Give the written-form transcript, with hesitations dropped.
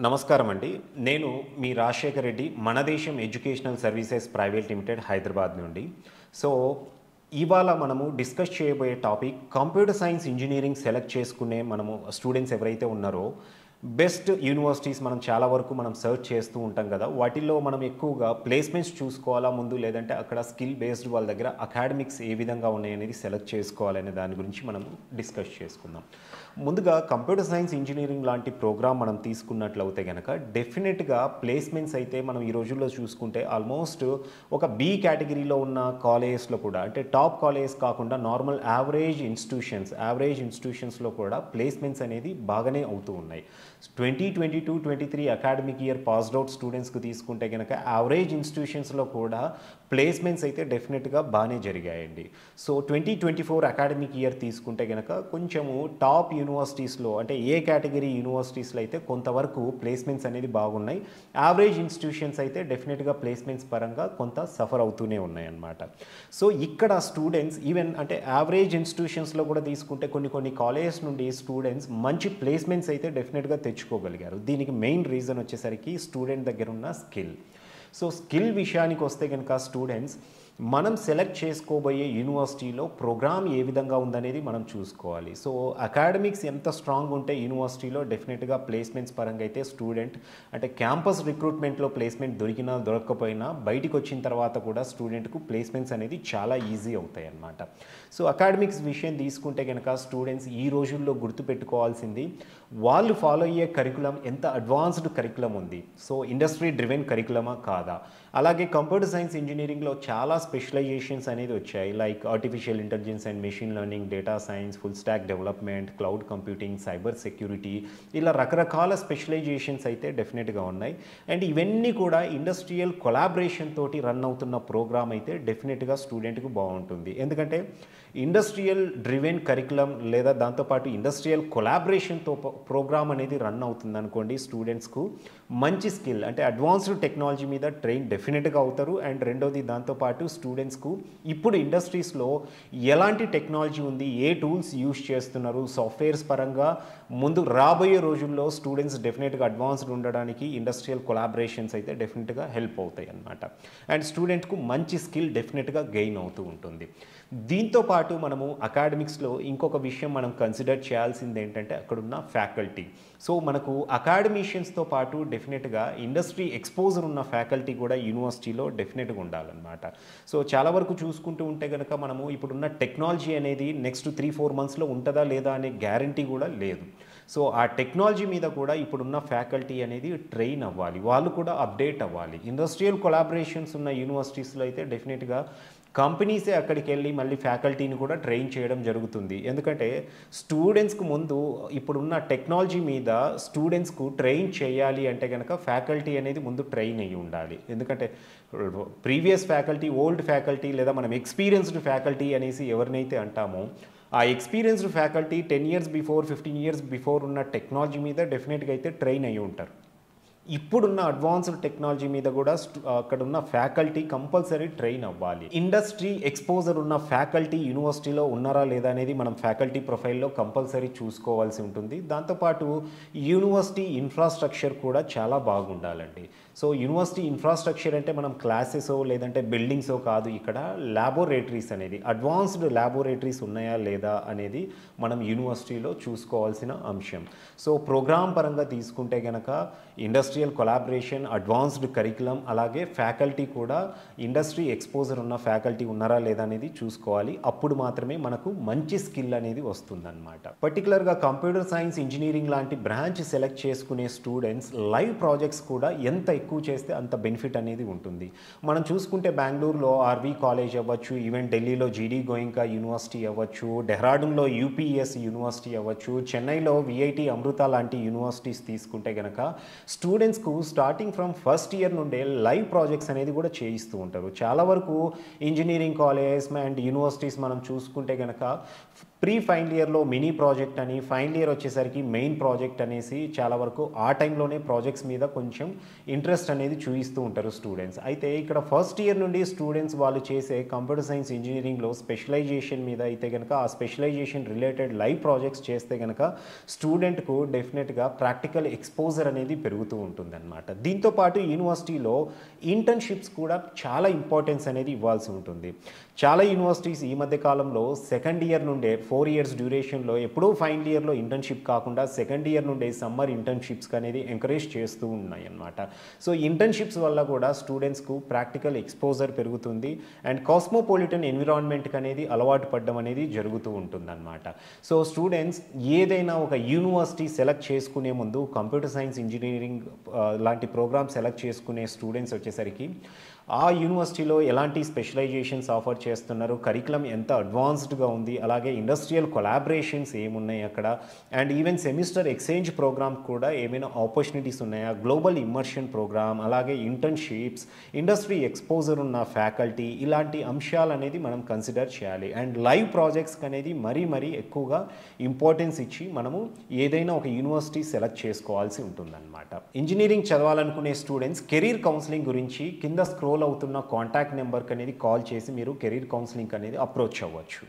నమస్కారం అండి. నేను మీ రాజశేఖర్ రెడ్డి మన దేశం educational services private limited Hyderabad నుండి. సో, ఇవాళ మనము డిస్కస్ చేయబోయే topic computer science engineering select చేసుకునే మనము స్టూడెంట్స్ ఎవరైతే ఉన్నారో బెస్ట్ యూనివర్సిటీస్ మనం చాలా వరకు మనం సెర్చ్ చేస్తూ ఉంటాం కదా. వాటిల్లో మనం ఎక్కువగా ప్లేస్మెంట్స్ చూసుకోవాలా ముందు, లేదంటే అక్కడ స్కిల్ బేస్డ్ వాళ్ళ దగ్గర అకాడమిక్స్ ఏ విధంగా ఉన్నాయనేది సెలెక్ట్ చేసుకోవాలనే దాని గురించి మనం డిస్కస్ చేసుకుందాం. ముందుగా కంప్యూటర్ సైన్స్ ఇంజనీరింగ్ లాంటి ప్రోగ్రామ్ మనం తీసుకున్నట్లయితే కనుక డెఫినెట్గా ప్లేస్మెంట్స్ అయితే మనం ఈ రోజుల్లో చూసుకుంటే ఆల్మోస్ట్ ఒక బి కేటగిరీలో ఉన్న కాలేజెస్లో కూడా, అంటే టాప్ కాలేజెస్ కాకుండా నార్మల్ యావరేజ్ ఇన్స్టిట్యూషన్స్లో కూడా ప్లేస్మెంట్స్ అనేది బాగానే అవుతూ ఉన్నాయి. 2022-23 అకాడమిక్ ఇయర్ పాస్డ్ అవుట్ స్టూడెంట్స్కి తీసుకుంటే కనుక యావరేజ్ ఇన్స్టిట్యూషన్స్లో కూడా ప్లేస్మెంట్స్ అయితే డెఫినెట్గా బాగానే జరిగాయండి. సో 2024 అకాడమిక్ ఇయర్ తీసుకుంటే కనుక కొంచెము టాప్ యూనివర్సిటీస్లో, అంటే ఏ కేటగిరీ యూనివర్సిటీస్లో అయితే కొంతవరకు ప్లేస్మెంట్స్ అనేది బాగున్నాయి. యావరేజ్ ఇన్స్టిట్యూషన్స్ అయితే డెఫినెట్గా ప్లేస్మెంట్స్ పరంగా కొంత సఫర్ అవుతూనే ఉన్నాయన్నమాట. సో ఇక్కడ స్టూడెంట్స్ ఈవెన్ అంటే యావరేజ్ ఇన్స్టిట్యూషన్స్లో కూడా తీసుకుంటే కొన్ని కాలేజెస్ నుండి స్టూడెంట్స్ మంచి ప్లేస్మెంట్స్ అయితే డెఫినెట్గా తెచ్చుకోగలిగారు. దీనికి మెయిన్ రీజన్ వచ్చేసరికి స్టూడెంట్ దగ్గర ఉన్న స్కిల్. సో స్కిల్ విషయానికి వస్తే కనుక స్టూడెంట్స్ మనం సెలెక్ట్ చేసుకోబోయే యూనివర్సిటీలో ప్రోగ్రామ్ ఏ విధంగా ఉందనేది మనం చూసుకోవాలి. సో అకాడమిక్స్ ఎంత స్ట్రాంగ్ ఉంటే యూనివర్సిటీలో డెఫినెట్గా ప్లేస్మెంట్స్ పరంగా అయితే స్టూడెంట్ అంటే క్యాంపస్ రిక్రూట్మెంట్లో ప్లేస్మెంట్ దొరికినా దొరకకపోయినా బయటికి వచ్చిన తర్వాత కూడా స్టూడెంట్కు ప్లేస్మెంట్స్ అనేది చాలా ఈజీ అవుతాయి అన్నమాట. సో అకాడమిక్స్ విషయం తీసుకుంటే కనుక స్టూడెంట్స్ ఈ రోజుల్లో గుర్తుపెట్టుకోవాల్సింది వాళ్ళు ఫాలో అయ్యే కరికులం ఎంత అడ్వాన్స్డ్ కరికులం ఉంది. సో ఇండస్ట్రీ డ్రివెన్ కరికులమా కాదా. అలాగే కంప్యూటర్ సైన్స్ ఇంజనీరింగ్లో చాలా స్పెషలైజేషన్స్ అనేది వచ్చాయి. Like artificial intelligence and machine learning, data science, full stack development, cloud computing, cyber security, ఇలా రకరకాల స్పెషలైజేషన్స్ అయితే డెఫినెట్గా ఉన్నాయి. అండ్ ఇవన్నీ కూడా ఇండస్ట్రియల్ కొలాబరేషన్ తోటి రన్ అవుతున్న ప్రోగ్రామ్ అయితే డెఫినెట్గా స్టూడెంట్కి బాగుంటుంది. ఎందుకంటే ఇండస్ట్రియల్ డ్రివెన్ కరికులం లేదా దాంతోపాటు ఇండస్ట్రియల్ కొలాబరేషన్తో ప్రోగ్రామ్ అనేది రన్ అవుతుంది అనుకోండి, స్టూడెంట్స్కు మంచి స్కిల్ అంటే అడ్వాన్స్డ్ టెక్నాలజీ మీద ట్రైన్ డెఫినెట్గా అవుతారు. అండ్ రెండోది దాంతోపాటు స్టూడెంట్స్కు ఇప్పుడు ఇండస్ట్రీస్లో ఎలాంటి టెక్నాలజీ ఉంది, ఏ టూల్స్ యూజ్ చేస్తున్నారు, సాఫ్ట్వేర్స్ పరంగా ముందు రాబోయే రోజుల్లో స్టూడెంట్స్ డెఫినెట్గా అడ్వాన్స్డ్ ఉండడానికి ఇండస్ట్రియల్ కొలాబరేషన్స్ అయితే డెఫినెట్గా హెల్ప్ అవుతాయి అన్నమాట. అండ్ స్టూడెంట్కు మంచి స్కిల్ డెఫినెట్గా గెయిన్ అవుతూ ఉంటుంది. దీంతో పాటు మనము అకాడమిక్స్లో ఇంకొక విషయం మనం కన్సిడర్ చేయాల్సింది ఏంటంటే అక్కడున్న ఫ్యాకల్టీ. సో మనకు అకాడమిషియన్స్తో పాటు డెఫినెట్గా ఇండస్ట్రీ ఎక్స్పోజర్ ఉన్న ఫ్యాకల్టీ కూడా యూనివర్సిటీలో డెఫినెట్గా ఉండాలన్నమాట. సో చాలా వరకు చూసుకుంటూ ఉంటే కనుక మనము ఇప్పుడున్న టెక్నాలజీ అనేది నెక్స్ట్ 3-4 మంత్స్లో ఉంటుందా లేదా అనే గ్యారంటీ కూడా లేదు. సో ఆ టెక్నాలజీ మీద కూడా ఇప్పుడున్న ఫ్యాకల్టీ అనేది ట్రైన్ అవ్వాలి, వాళ్ళు కూడా అప్డేట్ అవ్వాలి. ఇండస్ట్రియల్ కొలాబరేషన్స్ ఉన్న యూనివర్సిటీస్లో అయితే డెఫినెట్గా కంపెనీసే అక్కడికి వెళ్ళి మళ్ళీ ఫ్యాకల్టీని కూడా ట్రైన్ చేయడం జరుగుతుంది. ఎందుకంటే స్టూడెంట్స్కు ముందు ఇప్పుడున్న టెక్నాలజీ మీద స్టూడెంట్స్కు ట్రైన్ చేయాలి అంటే కనుక ఫ్యాకల్టీ అనేది ముందు ట్రైన్ అయ్యి ఉండాలి. ఎందుకంటే ప్రీవియస్ ఫ్యాకల్టీ, ఓల్డ్ ఫ్యాకల్టీ లేదా మనం ఎక్స్పీరియన్స్డ్ ఫ్యాకల్టీ అనేసి ఎవరినైతే అంటామో ఆ experienced faculty 10 years before, 15 years before ఉన్న టెక్నాలజీ మీద డెఫినెట్గా అయితే ట్రైన్ అయ్యి ఉంటారు. ఇప్పుడున్న అడ్వాన్స్డ్ టెక్నాలజీ మీద కూడా అక్కడ ఉన్న ఫ్యాకల్టీ కంపల్సరీ ట్రైన్ అవ్వాలి. ఇండస్ట్రీ ఎక్స్పోజర్ ఉన్న ఫ్యాకల్టీ యూనివర్సిటీలో ఉన్నారా లేదా అనేది మనం ఫ్యాకల్టీ ప్రొఫైల్లో కంపల్సరీ చూసుకోవాల్సి ఉంటుంది. దాంతోపాటు యూనివర్సిటీ ఇన్ఫ్రాస్ట్రక్చర్ కూడా చాలా బాగుండాలండి. సో యూనివర్సిటీ ఇన్ఫ్రాస్ట్రక్చర్ అంటే మనం క్లాసెసో లేదంటే బిల్డింగ్సో కాదు, ఇక్కడ ల్యాబొరేటరీస్ అనేది అడ్వాన్స్డ్ ల్యాబొరేటరీస్ ఉన్నాయా లేదా అనేది మనం యూనివర్సిటీలో చూసుకోవాల్సిన అంశం. సో ప్రోగ్రామ్ పరంగా తీసుకుంటే కనుక ఇండస్ట్రియల్ కొలాబరేషన్, అడ్వాన్స్డ్ కరికులం, అలాగే ఫ్యాకల్టీ కూడా ఇండస్ట్రీ ఎక్స్పోజర్ ఉన్న ఫ్యాకల్టీ ఉన్నారా లేదా అనేది చూసుకోవాలి. అప్పుడు మాత్రమే మనకు మంచి స్కిల్ అనేది వస్తుందన్నమాట. పర్టికులర్గా కంప్యూటర్ సైన్స్ ఇంజనీరింగ్ లాంటి బ్రాంచ్ సెలెక్ట్ చేసుకునే స్టూడెంట్స్ లైవ్ ప్రాజెక్ట్స్ కూడా ఎంత ఎక్కువ చేస్తే అంత బెనిఫిట్ అనేది ఉంటుంది. మనం చూసుకుంటే బెంగళూరులో ఆర్వి కాలేజ్ అవ్వచ్చు, ఈవెన్ ఢిల్లీలో జీడీ గోయింకా యూనివర్సిటీ అవ్వచ్చు, డెహ్రాడూన్లో యూపీఎస్ యూనివర్సిటీ అవ్వచ్చు, చెన్నైలో విఐటి అమృత లాంటి యూనివర్సిటీస్ తీసుకుంటే కనుక స్టూడెంట్స్కు స్టార్టింగ్ ఫ్రమ్ ఫస్ట్ ఇయర్ నుండే లైవ్ ప్రాజెక్ట్స్ అనేది కూడా చేయిస్తూ ఉంటారు. చాలా వరకు ఇంజనీరింగ్ కాలేజెస్ అండ్ యూనివర్సిటీస్ మనం చూసుకుంటే కనుక ప్రీ ఫైనల్ ఇయర్లో మినీ ప్రాజెక్ట్ అని, ఫైనల్ ఇయర్ వచ్చేసరికి మెయిన్ ప్రాజెక్ట్ అనేసి చాలా వరకు ఆ టైంలోనే ప్రాజెక్ట్స్ మీద కొంచెం ఇంట్రెస్ట్ అనేది చూపిస్తూ ఉంటారు స్టూడెంట్స్. అయితే ఇక్కడ ఫస్ట్ ఇయర్ నుండి స్టూడెంట్స్ వాళ్ళు చేసే కంప్యూటర్ సైన్స్ ఇంజనీరింగ్లో స్పెషలైజేషన్ మీద అయితే కనుక ఆ స్పెషలైజేషన్ రిలేటెడ్ లైవ్ ప్రాజెక్ట్స్ చేస్తే కనుక స్టూడెంట్కు డెఫినెట్గా ప్రాక్టికల్ ఎక్స్పోజర్ అనేది పెరుగుతూ ఉంటుందన్నమాట. దీంతోపాటు యూనివర్సిటీలో ఇంటర్న్షిప్స్ కూడా చాలా ఇంపార్టెన్స్ అనేది ఇవ్వాల్సి ఉంటుంది. చాలా యూనివర్సిటీస్ ఈ మధ్య కాలంలో సెకండ్ ఇయర్ నుండే 4 ఇయర్స్ డ్యూరేషన్లో ఎప్పుడూ ఫైనల్ ఇయర్లో ఇంటర్న్షిప్ కాకుండా సెకండ్ ఇయర్ నుండే సమ్మర్ ఇంటర్న్షిప్స్ అనేది ఎంకరేజ్ చేస్తూ ఉన్నాయి అన్నమాట. సో ఇంటర్న్షిప్స్ వల్ల కూడా స్టూడెంట్స్కు ప్రాక్టికల్ ఎక్స్పోజర్ పెరుగుతుంది అండ్ కాస్మోపాలిటన్ ఎన్విరాన్మెంట్కి అనేది అలవాటు పడడం అనేది జరుగుతూ ఉంటుందన్నమాట. సో స్టూడెంట్స్ ఏదైనా ఒక యూనివర్సిటీ సెలెక్ట్ చేసుకునే ముందు కంప్యూటర్ సైన్స్ ఇంజనీరింగ్ లాంటి ప్రోగ్రామ్ సెలెక్ట్ చేసుకునే స్టూడెంట్స్ వచ్చేసరికి ఆ యూనివర్సిటీలో ఎలాంటి స్పెషలైజేషన్స్ ఆఫర్ చేస్తున్నారు, కరికులం ఎంత అడ్వాన్స్డ్గా ఉంది, అలాగే ఇండస్ట్రియల్ కొలాబరేషన్స్ ఏమున్నాయి అక్కడ, and even semester exchange programme కూడా ఏమైనా ఆపర్చునిటీస్ ఉన్నాయా, గ్లోబల్ ఇమ్మర్షన్ ప్రోగ్రామ్, అలాగే ఇంటర్న్షిప్స్, ఇండస్ట్రీ ఎక్స్పోజర్ ఉన్న ఫ్యాకల్టీ, ఇలాంటి అంశాలు అనేది మనం కన్సిడర్ చేయాలి. అండ్ లైవ్ ప్రాజెక్ట్స్కి అనేది మరీ ఎక్కువగా ఇంపార్టెన్స్ ఇచ్చి మనము ఏదైనా ఒక యూనివర్సిటీ సెలెక్ట్ చేసుకోవాల్సి ఉంటుందన్నమాట. ఇంజనీరింగ్ చదవాలనుకునే స్టూడెంట్స్ కెరీర్ కౌన్సిలింగ్ గురించి కింద స్క్రోల్ అవుతున్న కాంటాక్ట్ నెంబర్కి అనేది కాల్ చేసి మీరు కెరీర్ కౌన్సిలింగ్ అనేది అప్రోచ్ అవ్వచ్చు.